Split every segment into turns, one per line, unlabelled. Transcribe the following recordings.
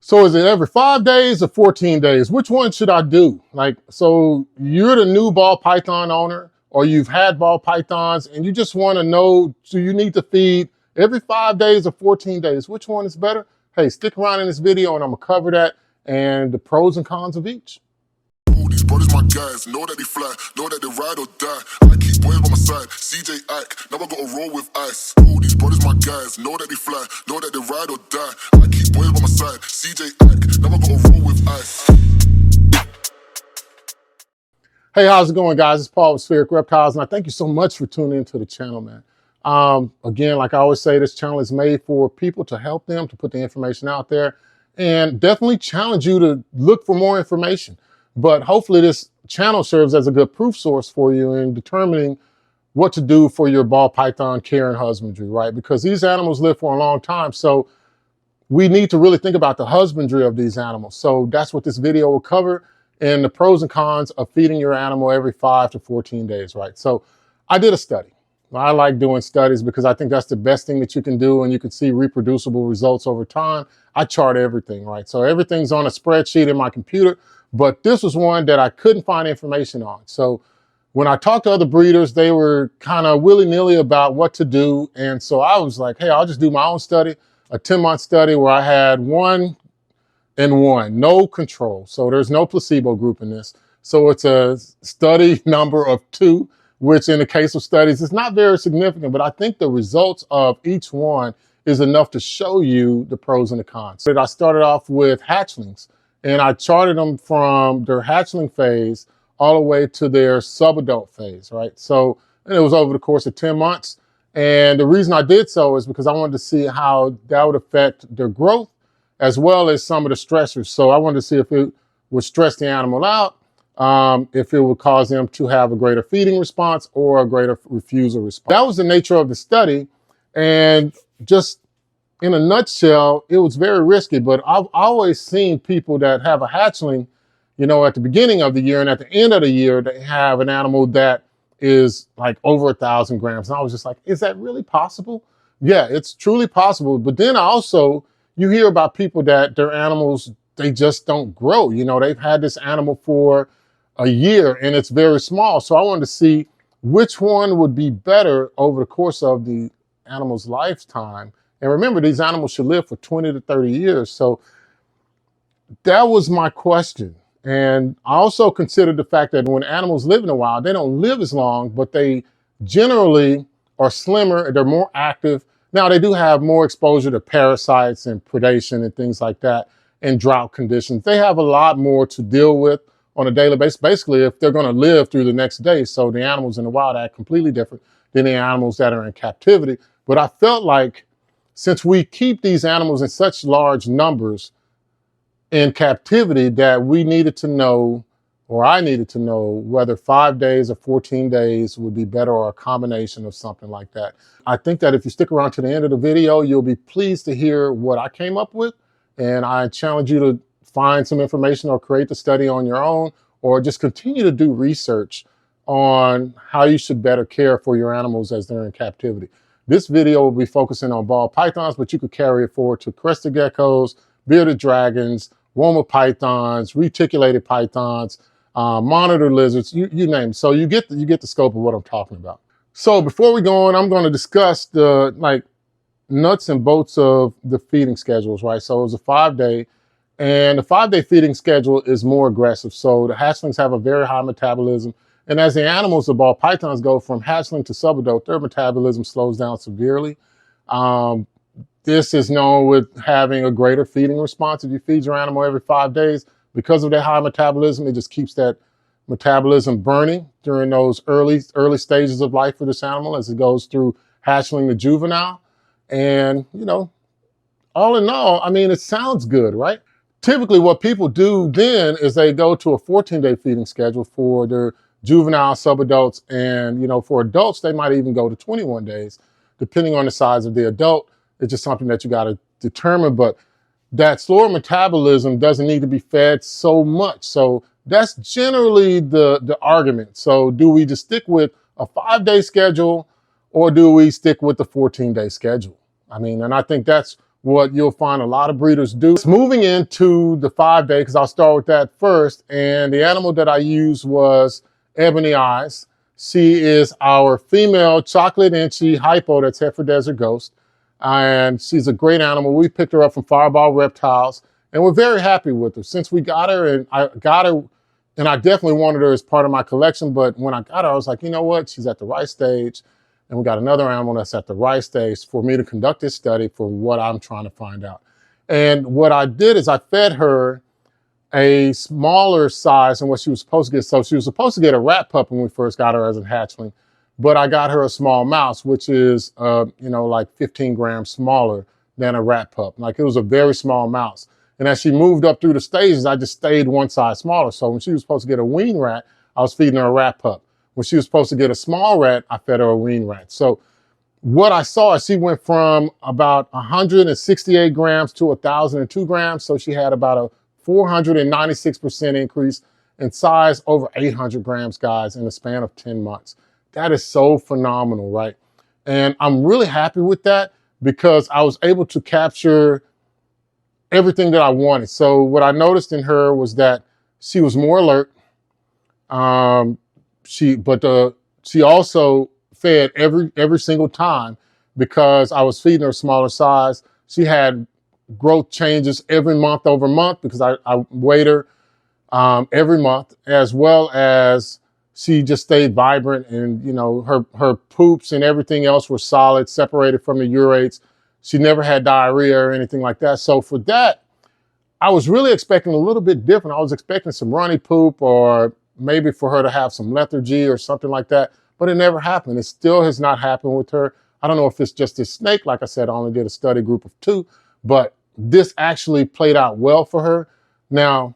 So is it every 5 days or 14 days? Which one should I do? Like, so you're the new ball python owner, or you've had ball pythons and you just want to know, do you need to feed every 5 days or 14 days? Which one is better? Hey, stick around in this video and I'm gonna cover that and the pros and cons of each.
These brothers my guys, know that they fly, know that they ride or die. I keep boys by my side, CJ Ike, now I gotta roll with ice. These brothers my guys, know that they fly, know that they ride or die. I keep boys by my side, CJ Ike, now I gotta roll with ice.
Hey, how's it going, guys? It's Paul with Spheric Reptiles, and I thank you so much for tuning into the channel, man. Again, like I always say, this channel is made for people to help them, to put the information out there, and definitely challenge you to look for more information. But hopefully this channel serves as a good proof source for you in determining what to do for your ball python care and husbandry, right? Because these animals live for a long time, so we need to really think about the husbandry of these animals. So that's what this video will cover, and the pros and cons of feeding your animal every 5 to 14 days, right? So I did a study. I like doing studies because I think that's the best thing that you can do, and you can see reproducible results over time. I chart everything, right? So everything's on a spreadsheet in my computer, but this was one that I couldn't find information on. So when I talked to other breeders, they were kind of willy-nilly about what to do. And so I was like, hey, I'll just do my own study, a 10-month study where I had 1 and 1, no control. So there's no placebo group in this. So it's a study number of 2, which in the case of studies is not very significant, but I think the results of each one is enough to show you the pros and the cons. I started off with hatchlings, and I charted them from their hatchling phase all the way to their subadult phase, right? So, and it was over the course of 10 months. And the reason I did so is because I wanted to see how that would affect their growth, as well as some of the stressors. So I wanted to see if it would stress the animal out, if it would cause them to have a greater feeding response or a greater refusal response. That was the nature of the study. And just in a nutshell, it was very risky, but I've always seen people that have a hatchling, you know, at the beginning of the year, and at the end of the year, they have an animal that is like over 1,000 grams. And I was just like, is that really possible? Yeah, it's truly possible. But then also, you hear about people that their animals, they just don't grow. You know, they've had this animal for a year and it's very small. So I wanted to see which one would be better over the course of the animal's lifetime. And remember, these animals should live for 20 to 30 years. So that was my question. And I also considered the fact that when animals live in the wild, they don't live as long, but they generally are slimmer, they're more active. Now, they do have more exposure to parasites and predation and things like that, and drought conditions. They have a lot more to deal with on a daily basis, basically, if they're going to live through the next day. So the animals in the wild act completely different than the animals that are in captivity. But I felt like since we keep these animals in such large numbers in captivity, that we needed to know, or I needed to know, whether 5 days or 14 days would be better, or a combination of something like that. I think that if you stick around to the end of the video, you'll be pleased to hear what I came up with. And I challenge you to find some information or create the study on your own, or just continue to do research on how you should better care for your animals as they're in captivity. This video will be focusing on ball pythons, but you could carry it forward to crested geckos, bearded dragons, woma pythons, reticulated pythons, monitor lizards, you name it. So you get the scope of what I'm talking about. So before we go on, I'm going to discuss the nuts and bolts of the feeding schedules, right? So it was a 5-day, and the 5-day feeding schedule is more aggressive. So the hatchlings have a very high metabolism. And as the animals, the ball pythons, go from hatchling to subadult, their metabolism slows down severely. This is known with having a greater feeding response. If you feed your animal every 5 days, because of their high metabolism, it just keeps that metabolism burning during those early stages of life for this animal as it goes through hatchling to juvenile. And, you know, all in all, I mean, it sounds good, right? Typically what people do then is they go to a 14-day feeding schedule for their juvenile, subadults, and, you know, for adults, they might even go to 21 days, depending on the size of the adult. It's just something that you got to determine, but that slower metabolism doesn't need to be fed so much. So that's generally the argument. So do we just stick with a 5-day schedule, or do we stick with the 14-day schedule? I mean, and I think that's what you'll find a lot of breeders do. Moving into the 5-day, because I'll start with that first, and the animal that I used was Ebony Eyes. She is our female chocolate inchy hypo that's Heifer Desert Ghost, and she's a great animal. We picked her up from Fireball Reptiles, and we're very happy with her. Since we got her, and I definitely wanted her as part of my collection, but when I got her, I was like, you know what? She's at the right stage. And we got another animal that's at the right stage for me to conduct this study for what I'm trying to find out. And what I did is I fed her a smaller size than what she was supposed to get. So she was supposed to get a rat pup when we first got her as a hatchling, but I got her a small mouse, which is, like 15 grams smaller than a rat pup. Like, it was a very small mouse. And as she moved up through the stages, I just stayed one size smaller. So when she was supposed to get a wean rat, I was feeding her a rat pup. When she was supposed to get a small rat, I fed her a wean rat. So what I saw is she went from about 168 grams to 1,002 grams. So she had about a 496% increase in size, over 800 grams, guys, in the span of 10 months. That is so phenomenal, right? And I'm really happy with that because I was able to capture everything that I wanted. So what I noticed in her was that she was more alert. She also fed every single time because I was feeding her smaller size. She had growth changes every month over month because I weighed her every month, as well as she just stayed vibrant, and her poops and everything else were solid, separated from the urates. She never had diarrhea or anything like that. So for that, I was really expecting a little bit different. I was expecting some runny poop, or maybe for her to have some lethargy or something like that, but it never happened. It still has not happened with her. I don't know if it's just this snake. Like I said, I only did a study group of 2, but this actually played out well for her. Now,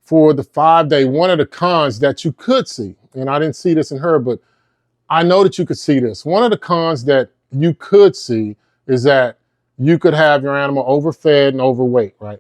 for the 5-day, one of the cons that you could see, and I didn't see this in her, but I know that you could see this. One of the cons that you could see is that you could have your animal overfed and overweight, right?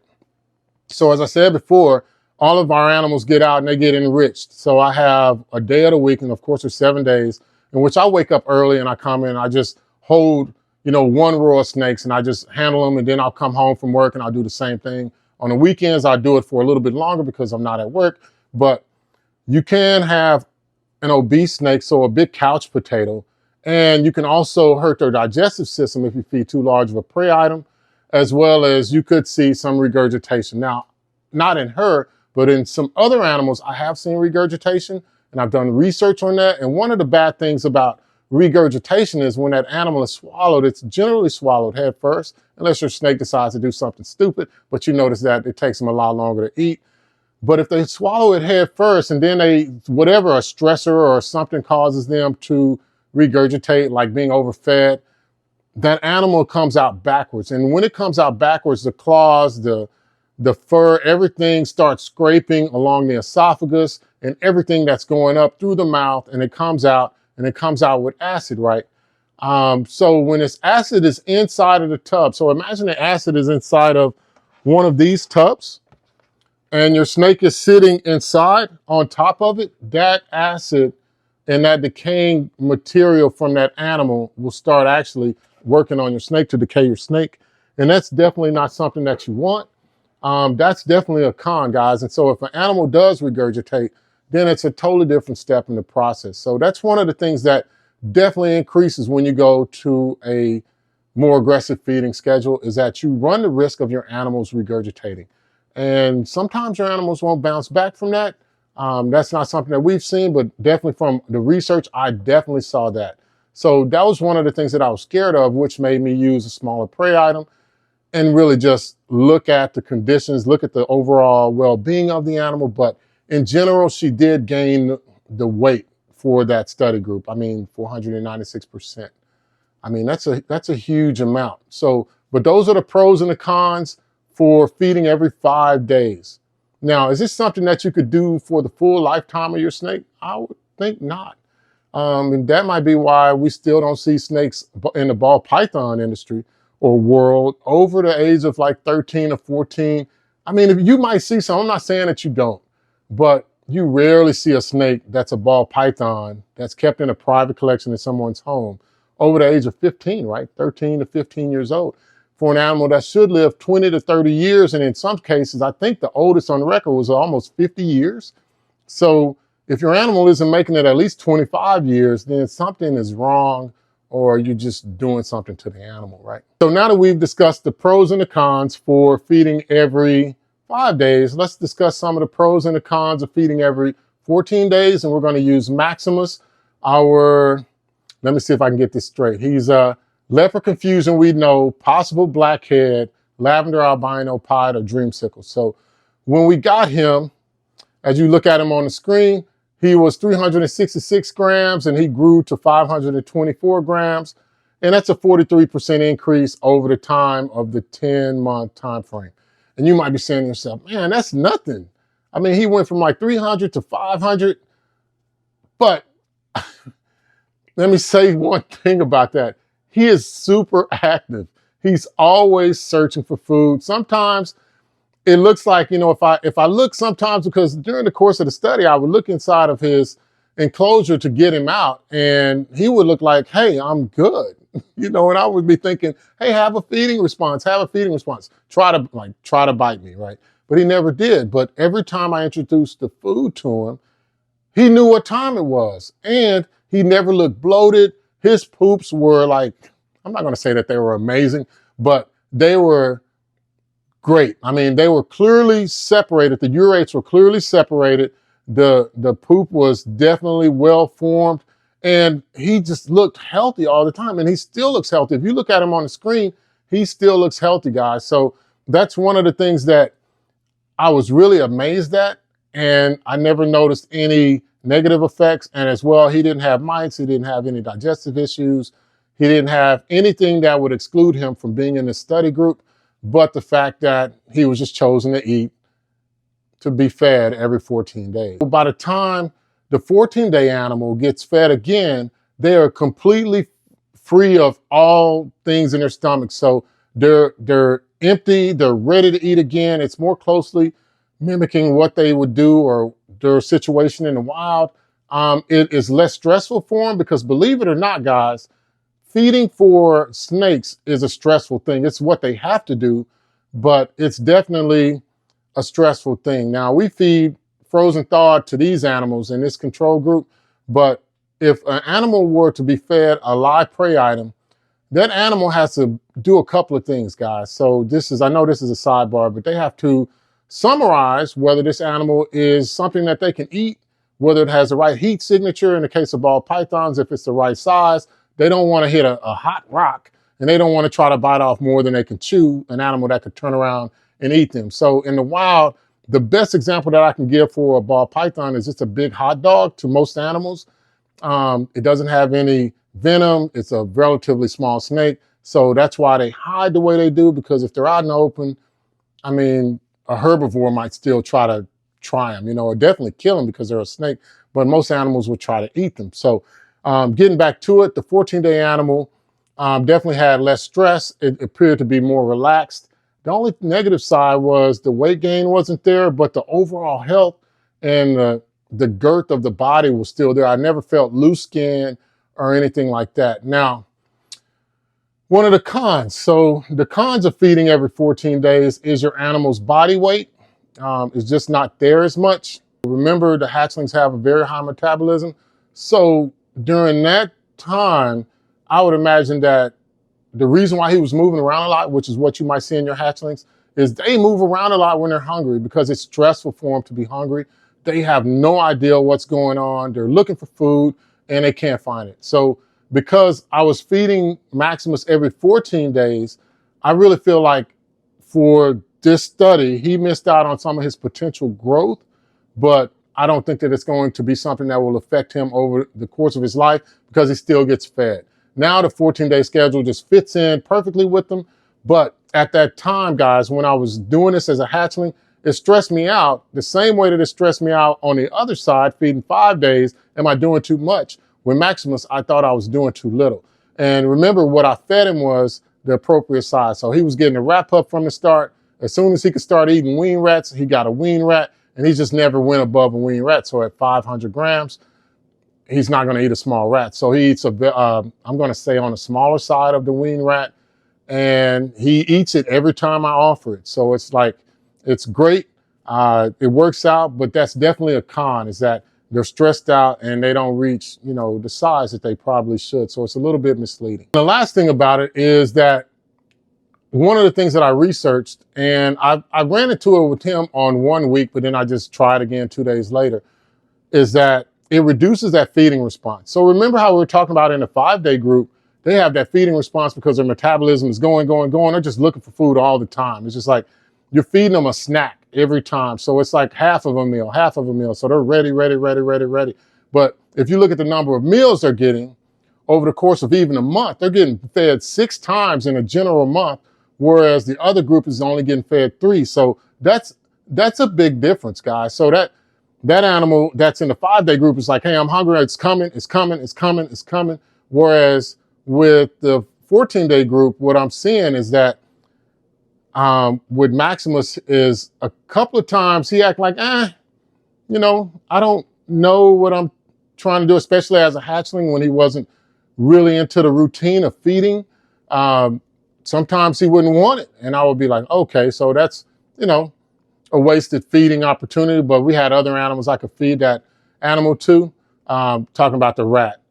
So as I said before, all of our animals get out and they get enriched. So I have a day of the week, and of course there's 7 days, in which I wake up early and I come in and I just hold, one row of snakes and I just handle them, and then I'll come home from work and I'll do the same thing. On the weekends, I do it for a little bit longer because I'm not at work, but you can have an obese snake, so a big couch potato, and you can also hurt their digestive system if you feed too large of a prey item, as well as you could see some regurgitation. Now, not in her, but in some other animals, I have seen regurgitation, and I've done research on that. And one of the bad things about regurgitation is when that animal is swallowed, it's generally swallowed head first, unless your snake decides to do something stupid, but you notice that it takes them a lot longer to eat. But if they swallow it head first and then whatever, a stressor or something causes them to regurgitate, like being overfed, that animal comes out backwards. And when it comes out backwards, the claws, the fur, everything starts scraping along the esophagus and everything that's going up through the mouth, and it comes out with acid, right? So when this acid is inside of the tub, so imagine the acid is inside of one of these tubs and your snake is sitting inside on top of it, that acid and that decaying material from that animal will start actually working on your snake to decay your snake. And that's definitely not something that you want. That's definitely a con, guys. And so if an animal does regurgitate, then it's a totally different step in the process. So that's one of the things that definitely increases when you go to a more aggressive feeding schedule, is that you run the risk of your animals regurgitating. And sometimes your animals won't bounce back from that. That's not something that we've seen, but definitely from the research, I definitely saw that. So that was one of the things that I was scared of, which made me use a smaller prey item and really just look at the conditions, look at the overall well-being of the animal. But in general, she did gain the weight for that study group. I mean, 496%. I mean, that's a huge amount. So, but those are the pros and the cons for feeding every 5 days. Now, is this something that you could do for the full lifetime of your snake? I would think not. And that might be why we still don't see snakes in the ball python industry or world over the age of like 13 or 14. I mean, if you might see some, I'm not saying that you don't, but you rarely see a snake that's a ball python that's kept in a private collection in someone's home over the age of 15, right? 13 to 15 years old. for an animal that should live 20 to 30 years. And in some cases, I think the oldest on the record was almost 50 years. So if your animal isn't making it at least 25 years, then something is wrong, or you're just doing something to the animal, right? So now that we've discussed the pros and the cons for feeding every 5 days, let's discuss some of the pros and the cons of feeding every 14 days. And we're going to use Maximus, let me see if I can get this straight. He's leopard confusion, we know, possible blackhead, lavender albino pied, or dreamsicle. So when we got him, as you look at him on the screen, he was 366 grams and he grew to 524 grams. And that's a 43% increase over the time of the 10-month time frame. And you might be saying to yourself, man, that's nothing. I mean, he went from like 300 to 500. But let me say one thing about that. He is super active. He's always searching for food. Sometimes it looks like, you know, if I look sometimes, because during the course of the study, I would look inside of his enclosure to get him out, and he would look like, hey, I'm good. You know, and I would be thinking, hey, have a feeding response, try to bite me, right? But he never did. But every time I introduced the food to him, he knew what time it was, and he never looked bloated. His poops were like, I'm not going to say that they were amazing, but they were great. I mean, they were clearly separated. The urates were clearly separated. The poop was definitely well formed, and he just looked healthy all the time. And he still looks healthy. If you look at him on the screen, he still looks healthy, guys. So that's one of the things that I was really amazed at. And I never noticed any negative effects. And as well, he didn't have mites. He didn't have any digestive issues. He didn't have anything that would exclude him from being in the study group, but the fact that he was just chosen to eat, to be fed every 14 days. By the time the 14-day animal gets fed again, they are completely free of all things in their stomach. So they're empty, they're ready to eat again. It's more closely mimicking what they would do or their situation in the wild. It is less stressful for them because, believe it or not, guys, feeding for snakes is a stressful thing. It's what they have to do, but it's definitely a stressful thing. Now, we feed frozen thawed to these animals in this control group, but if an animal were to be fed a live prey item, that animal has to do a couple of things, guys. So I know this is a sidebar, but they have to summarize whether this animal is something that they can eat, whether it has the right heat signature. In the case of ball pythons, if it's the right size. They don't want to hit a hot rock, and they don't want to try to bite off more than they can chew, an animal that could turn around and eat them. So in the wild, the best example that I can give for a ball python is just a big hot dog to most animals. It doesn't have any venom. It's a relatively small snake. So that's why they hide the way they do, because if they're out in the open, I mean, a herbivore might still try them, you know, or definitely kill them because they're a snake, but most animals will try to eat them. So getting back to it, the 14-day animal definitely had less stress. It appeared to be more relaxed. The only negative side was the weight gain wasn't there, but the overall health and the girth of the body was still there. I never felt loose skin or anything like that. Now, one of the cons. So the cons of feeding every 14 days is your animal's body weight is just not there as much. Remember, the hatchlings have a very high metabolism. So during that time, I would imagine that the reason why he was moving around a lot, which is what you might see in your hatchlings, is they move around a lot when they're hungry because it's stressful for them to be hungry. They have no idea what's going on. They're looking for food and they can't find it. So because I was feeding Maximus every 14 days, I really feel like for this study, he missed out on some of his potential growth, but I don't think that it's going to be something that will affect him over the course of his life because he still gets fed. Now the 14-day schedule just fits in perfectly with them. But at that time, guys, when I was doing this as a hatchling, it stressed me out the same way that it stressed me out on the other side, feeding 5 days. Am I doing too much? With Maximus, I thought I was doing too little. And remember, what I fed him was the appropriate size. So he was getting a rat pup from the start. As soon as he could start eating wean rats, he got a wean rat, and he just never went above a wean rat. So at 500 grams, he's not going to eat a small rat. So he eats I'm going to say on the smaller side of the wean rat. and he eats it every time I offer it. So it's like, it's great. It works out, but that's definitely a con, is that they're stressed out and they don't reach, you know, the size that they probably should. So it's a little bit misleading. The last thing about it is that one of the things that I researched, and I ran into it with him on 1 week, but then I just tried again 2 days later, is that it reduces that feeding response. So remember how we were talking about in the 5-day group, they have that feeding response because their metabolism is going. They're just looking for food all the time. It's just like you're feeding them a snack every time. So it's like half of a meal. So they're ready. But if you look at the number of meals they're getting over the course of even a month, they're getting fed 6 times in a general month, whereas the other group is only getting fed 3. So that's a big difference, guys. So that animal that's in the 5-day group is like, hey, I'm hungry, it's coming. Whereas with the 14-day group, what I'm seeing is that with Maximus is a couple of times he act like, you know, I don't know what I'm trying to do, especially as a hatchling when he wasn't really into the routine of feeding. Sometimes he wouldn't want it. And I would be like, okay, so that's, you know, a wasted feeding opportunity, but we had other animals I could feed that animal to, talking about the rat.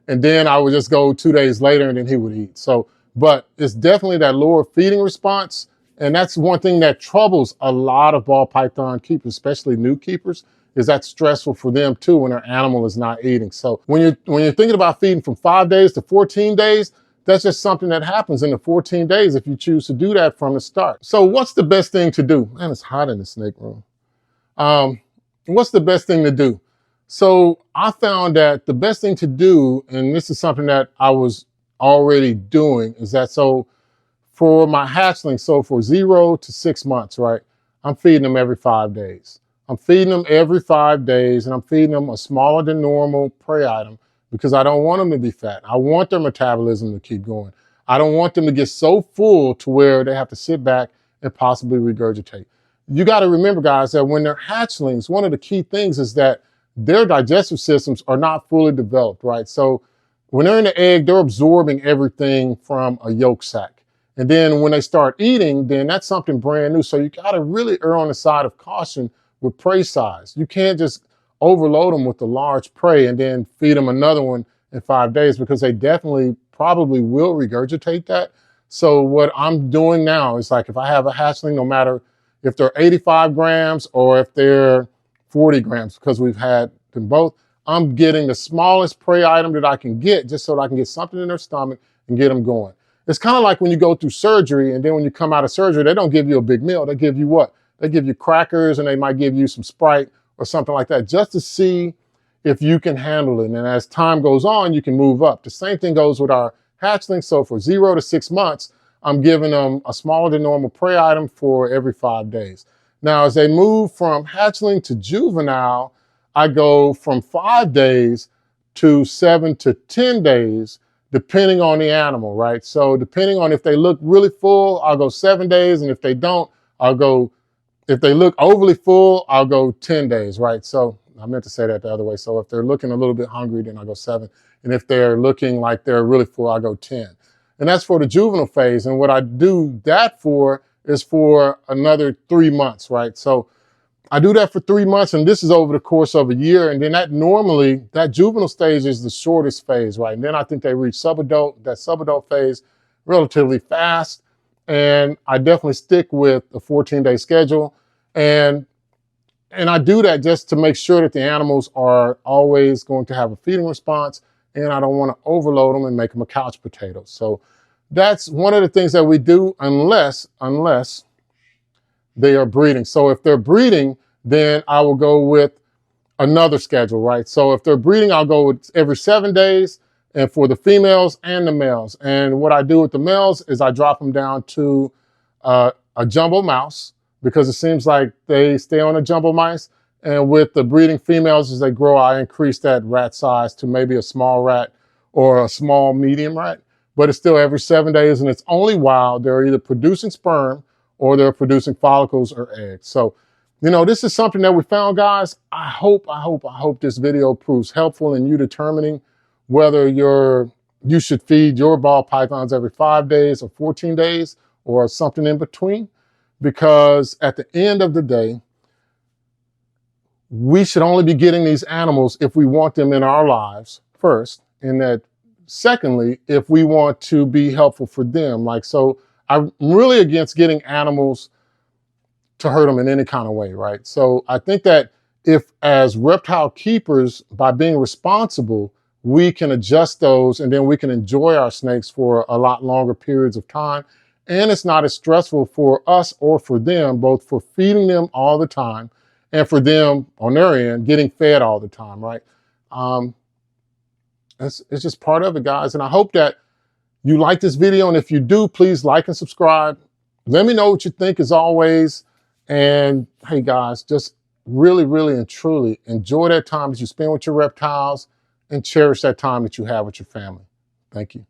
And then I would just go 2 days later and then he would eat. So, but it's definitely that lower feeding response. And that's one thing that troubles a lot of ball python keepers, especially new keepers, is that stressful for them too when their animal is not eating. So when you're thinking about feeding from 5 days to 14 days, that's just something that happens in the 14 days if you choose to do that from the start. So what's the best thing to do? Man, it's hot in the snake room. What's the best thing to do? So I found that the best thing to do, and this is something that I was already doing, is that so for my hatchlings, so for 0 to 6 months, right, I'm feeding them every 5 days. I'm feeding them every 5 days, and I'm feeding them a smaller than normal prey item because I don't want them to be fat. I want their metabolism to keep going. I don't want them to get so full to where they have to sit back and possibly regurgitate. You got to remember, guys, that when they're hatchlings, one of the key things is that their digestive systems are not fully developed, right? So when they're in the egg, they're absorbing everything from a yolk sac. And then when they start eating, then that's something brand new. So you got to really err on the side of caution with prey size. You can't just overload them with the large prey and then feed them another one in 5 days, because they definitely probably will regurgitate that. So what I'm doing now is, like, if I have a hatchling, no matter if they're 85 grams or if they're 40 grams, because we've had them both, I'm getting the smallest prey item that I can get just so that I can get something in their stomach and get them going. It's kind of like when you go through surgery and then when you come out of surgery, they don't give you a big meal. They give you what? They give you crackers and they might give you some Sprite or something like that just to see if you can handle it. And as time goes on, you can move up. The same thing goes with our hatchlings. So for 0 to 6 months, I'm giving them a smaller than normal prey item for every 5 days. Now, as they move from hatchling to juvenile, I go from 5 days to 7 to 10 days, depending on the animal, right? So depending on if they look really full, I'll go 7 days. And if they don't, if they look overly full, I'll go 10 days, right? So I meant to say that the other way. So if they're looking a little bit hungry, then I'll go 7. And if they're looking like they're really full, I'll go 10. And that's for the juvenile phase. And what I do that for is for another 3 months, right? So I do that for 3 months, and this is over the course of a year. And then that juvenile stage is the shortest phase, right? And then I think they reach that subadult phase relatively fast. And I definitely stick with a 14-day schedule. And I do that just to make sure that the animals are always going to have a feeding response, and I don't want to overload them and make them a couch potato. So that's one of the things that we do unless they are breeding. So if they're breeding, then I will go with another schedule, right? So if they're breeding, I'll go with every 7 days, and for the females and the males. And what I do with the males is I drop them down to a jumbo mouse, because it seems like they stay on a jumbo mice. And with the breeding females, as they grow, I increase that rat size to maybe a small rat or a small medium rat. But it's still every 7 days, and it's only while they're either producing sperm or they're producing follicles or eggs. So, you know, this is something that we found, guys. I hope this video proves helpful in you determining whether your you should feed your ball pythons every 5 days or 14 days or something in between, because at the end of the day, we should only be getting these animals if we want them in our lives first, and that secondly, if we want to be helpful for them. Like, so I'm really against getting animals to hurt them in any kind of way, right? So I think that if, as reptile keepers, by being responsible, we can adjust those and then we can enjoy our snakes for a lot longer periods of time. And it's not as stressful for us or for them, both for feeding them all the time and for them on their end, getting fed all the time, right? It's just part of it, guys. And I hope that you like this video. And if you do, please like and subscribe. Let me know what you think as always. And hey, guys, just really, really and truly enjoy that time that you spend with your reptiles and cherish that time that you have with your family. Thank you.